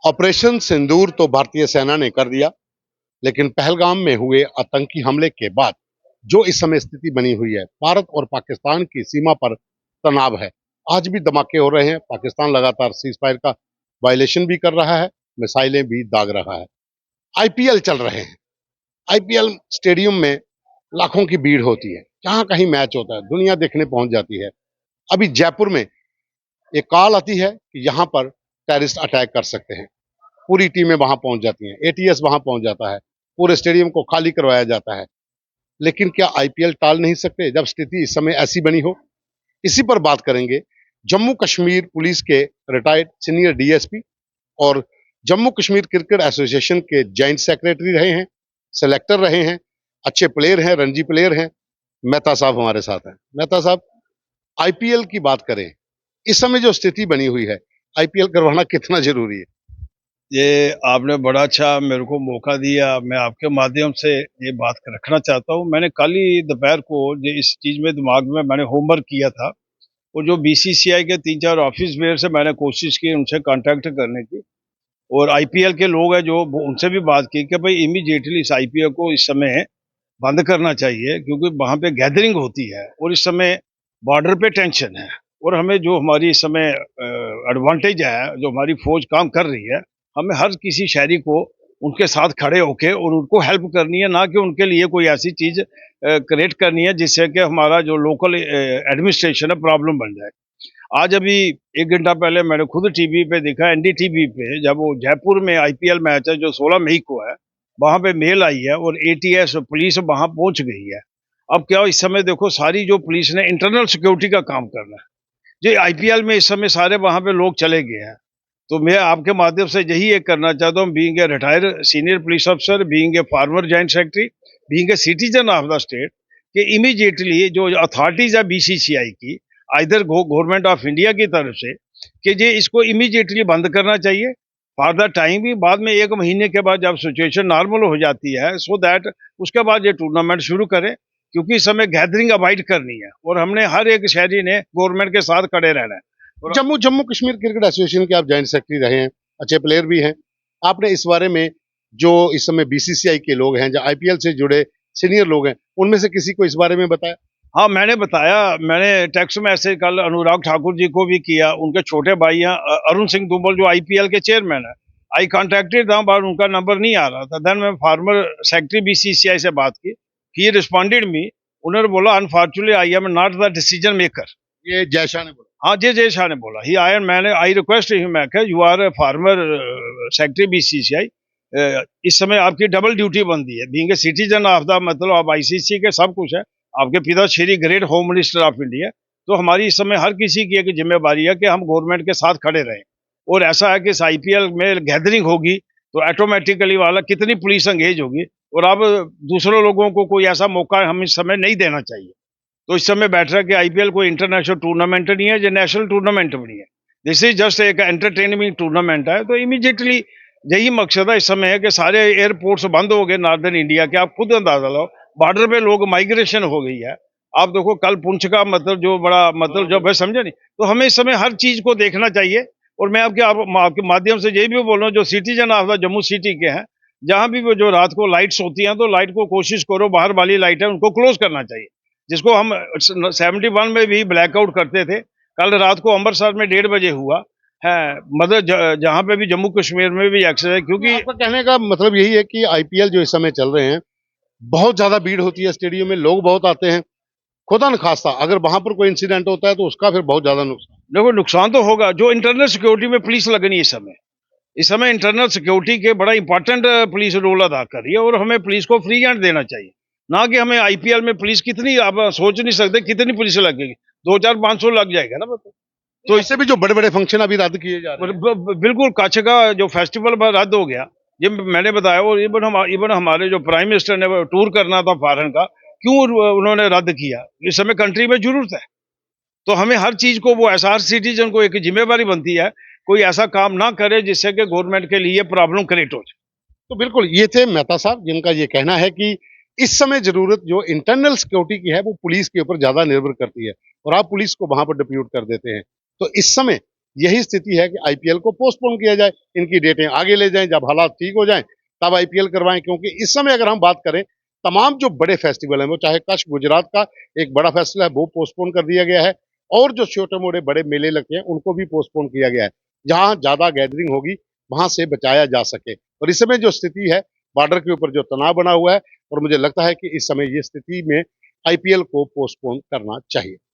Operation सिंदूर तो भारतीय सेना ने कर दिया, लेकिन पहलगाम में हुए आतंकी हमले के बाद जो इस समय स्थिति बनी हुई है, भारत और पाकिस्तान की सीमा पर तनाव है। आज भी धमाके हो रहे हैं। पाकिस्तान लगातार सीज फायर का वायलेशन भी कर रहा है, मिसाइलें भी दाग रहा है। आईपीएल चल रहे हैं। आईपीएल स्टेडियम में लाखों की भीड़ होती है, जहां कहीं मैच होता है, दुनिया देखने पहुंच जाती है। अभी जयपुर में एक कॉल आती है कि यहाँ पर टेररिस्ट अटैक कर सकते हैं। पूरी टीमें वहां पहुंच जाती हैं, एटीएस वहां पहुंच जाता है, पूरे स्टेडियम को खाली करवाया जाता है। लेकिन क्या आईपीएल टाल नहीं सकते जब स्थिति इस समय ऐसी बनी हो? इसी पर बात करेंगे। जम्मू कश्मीर पुलिस के रिटायर्ड सीनियर डीएसपी और जम्मू कश्मीर क्रिकेट एसोसिएशन के जॉइंट सेक्रेटरी रहे हैं, सेलेक्टर रहे हैं, अच्छे प्लेयर हैं, रणजी प्लेयर हैं। मेहता साहब हमारे साथ हैं। मेहता साहब, आईपीएल की बात करें, इस समय जो स्थिति बनी हुई है, आईपीएल करवाना कितना जरूरी है? ये आपने बड़ा अच्छा मेरे को मौका दिया। मैं आपके माध्यम से ये बात रखना चाहता हूँ। मैंने कल ही दोपहर को ये इस चीज़ में दिमाग में मैंने होमवर्क किया था, और जो बीसीसीआई के 3-4 ऑफिस वेयर से मैंने कोशिश की उनसे कांटेक्ट करने की, और आईपीएल के लोग हैं जो उनसे भी बात की कि भाई इमीडिएटली इस आईपीएल को इस समय बंद करना चाहिए, क्योंकि वहाँ पे गैदरिंग होती है और इस समय बॉर्डर पे टेंशन है। और हमें जो हमारी इस समय एडवांटेज है, जो हमारी फौज काम कर रही है, हमें हर किसी शहरी को उनके साथ खड़े होके और उनको हेल्प करनी है, ना कि उनके लिए कोई ऐसी चीज क्रिएट करनी है जिससे कि हमारा जो लोकल एडमिनिस्ट्रेशन है प्रॉब्लम बन जाए। आज अभी 1 घंटा पहले मैंने खुद टीवी पे देखा, एनडीटीवी पे, जब वो जयपुर में आईपीएल मैच है जो 16 मई को है, वहां पे मेल आई है और एटीएस पुलिस वहां पहुंच गई है। अब क्या, इस समय देखो सारी जो पुलिस ने इंटरनल सिक्योरिटी का काम करना है। जो आईपीएल में इस समय सारे वहां पे लोग चले गए हैं, तो मैं आपके माध्यम से यही एक करना चाहता हूँ, being a retired senior police अफसर, being a former joint secretary, being a citizen of the state, कि इमीडिएटली जो अथॉरिटीज है बीसीसीआई की, आइदर गवर्नमेंट ऑफ इंडिया की तरफ से, कि ये इसको इमीडिएटली बंद करना चाहिए फॉर द टाइम भी। बाद में 1 महीने के बाद जब सिचुएशन नॉर्मल हो जाती है, सो दैट उसके बाद ये टूर्नामेंट शुरू करें, क्योंकि इस समय गैदरिंग अवॉइड करनी है और हमने हर एक शहरी ने गवर्नमेंट के साथ खड़े रहना है। जम्मू जम्मू कश्मीर क्रिकेट एसोसिएशन के आप जॉइंट सेक्रेटरी रहे हैं, अच्छे प्लेयर भी हैं। आपने इस बारे में जो इस समय बीसीसीआई के लोग हैं, जो आईपीएल से जुड़े सीनियर लोग हैं, उनमें से किसी को इस बारे में बताया? हाँ, मैंने बताया। मैंने टेक्स्ट मैसेज कल अनुराग ठाकुर जी को भी किया, उनके छोटे भाई हैं अरुण सिंह दुबल जो आईपीएल के चेयरमैन है। आई कॉन्टेक्टेड था बट उनका नंबर नहीं आ रहा था। देन मैं फार्मर सेक्रेटरी बीसीसीआई से बात की, ही रिस्पॉन्डेड मी। उन्होंने बोला unfortunately I am not the decision maker. ये जय शाह ने बोला? हाँ, जय शाह ने बोला। ही आई मैंने आई रिक्वेस्ट हिम, मैं you are former secretary BCCI, इस समय आपकी डबल ड्यूटी बनती है, being a citizen of the, मतलब आप आईसीसी के सब कुछ है, आपके पिता Shri great home minister of India. तो हमारी इस समय हर किसी की एक जिम्मेवारी है कि हम गवर्नमेंट के साथ खड़े रहें। और ऐसा है कि इस आईपीएल में गैदरिंग होगी तो ऑटोमेटिकली वाला कितनी पुलिस एंगेज होगी, और अब दूसरे लोगों को कोई ऐसा मौका हम इस समय नहीं देना चाहिए। तो इस समय बैठ रहा है कि आईपीएल कोई इंटरनेशनल टूर्नामेंट नहीं है, जो नेशनल टूर्नामेंट भी नहीं है, दिस इज जस्ट एक एंटरटेनमेंट टूर्नामेंट है। तो इमीडिएटली यही मकसद है इस समय है कि सारे एयरपोर्ट्स बंद हो गए नॉर्दर्न इंडिया के। आप खुद अंदाजा लो, बॉर्डर पे लोग माइग्रेशन हो गई है। आप देखो कल पुंछ का मतलब जो बड़ा मतलब जो भाई समझे नहीं, तो हमें इस समय हर चीज को देखना चाहिए। और मैं आपके माध्यम से यही भी बोल रहा हूँ, जो citizen of the Jammu city के हैं, जहां भी वो जो रात को लाइट्स होती हैं, तो लाइट को कोशिश करो, बाहर वाली लाइट है उनको क्लोज करना चाहिए, जिसको हम 71 में भी ब्लैकआउट करते थे। कल रात को अमृतसर में 1:30 बजे हुआ है, मतलब जहां पे भी जम्मू कश्मीर में भी एक्सेस है, क्योंकि आपका कहने का मतलब यही है कि आईपीएल जो इस समय चल रहे हैं, बहुत ज्यादा भीड़ होती है स्टेडियम में, लोग बहुत आते हैं। खुदा न खास्ता अगर वहां पर कोई इंसिडेंट होता है तो उसका फिर बहुत ज्यादा नुकसान। देखो नुकसान तो होगा। जो इंटरनल सिक्योरिटी में पुलिस लगनी है इस समय इंटरनल सिक्योरिटी के बड़ा इंपॉर्टेंट पुलिस रोल अदा कर रही है, और हमें पुलिस को फ्री हैंड देना चाहिए, ना कि हमें आईपीएल में पुलिस कितनी, आप सोच नहीं सकते कितनी पुलिस लगेगी, 2-4-500 लग जाएगा ना। तो इससे भी जो बड़े बड़े फंक्शन अभी रद्द किए जा रहे हैं। बिल्कुल, कच्छ का जो फेस्टिवल रद्द हो गया, ये मैंने बताया। और इवन हमारे जो प्राइम मिनिस्टर ने टूर करना था फॉरेन का, क्यों उन्होंने रद्द किया? इस समय कंट्री में जरूरत है, तो हमें हर चीज को, वो ऐसा हर सिटीजन को एक जिम्मेवारी बनती है, कोई ऐसा काम ना करे जिससे कि गवर्नमेंट के लिए प्रॉब्लम क्रिएट हो जाए। तो बिल्कुल ये थे मेहता साहब, जिनका ये कहना है कि इस समय जरूरत जो इंटरनल सिक्योरिटी की है वो पुलिस के ऊपर ज्यादा निर्भर करती है, और आप पुलिस को वहां पर डिप्यूट कर देते हैं। तो इस समय यही स्थिति है कि आईपीएल को पोस्टपोन किया जाए, इनकी डेटें आगे ले जाएं, जब हालात ठीक हो जाएं तब आईपीएल करवाएं। क्योंकि इस समय अगर हम बात करें, तमाम जो बड़े फेस्टिवल हैं, वो चाहे कच्छ गुजरात का एक बड़ा फेस्टिवल है वो पोस्टपोन कर दिया गया है, और जो छोटे मोटे बड़े मेले लगते हैं उनको भी पोस्टपोन किया गया है, जहां ज्यादा गैदरिंग होगी वहां से बचाया जा सके। और इस समय जो स्थिति है, बॉर्डर के ऊपर जो तनाव बना हुआ है, और मुझे लगता है कि इस समय ये स्थिति में आईपीएल को पोस्टपोन करना चाहिए।